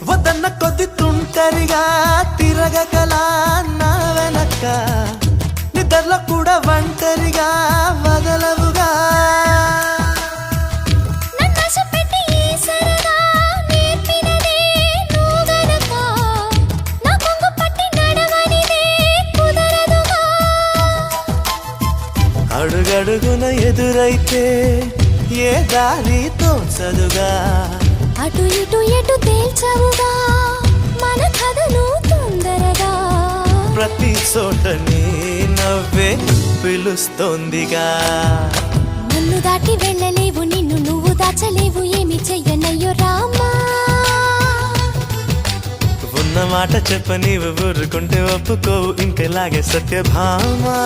వదన్న కొద్ది తుంటరిగా తిరగకలా నా వెనక నిద్రలో కూడా ఒంటరిగా వదలవుగా అడుగడుగున ఎదురైతే ఏ దారి తోచదుగా అటు ఇటు ఎటు తేల్చవుగా మన కథను తొందరగా ప్రతి చోట నీ నవ్వే పిలుస్తోందిగా నన్ను దాటి వెళ్ళలేవు నిన్ను నువ్వు దాచలేవు ఏమి చెయ్యనయ్యో రామా ఉన్న మాట చెప్ప నీవు ఊరుకుంటే ఒప్పుకోవు ఇంకెలాగే సత్యభామా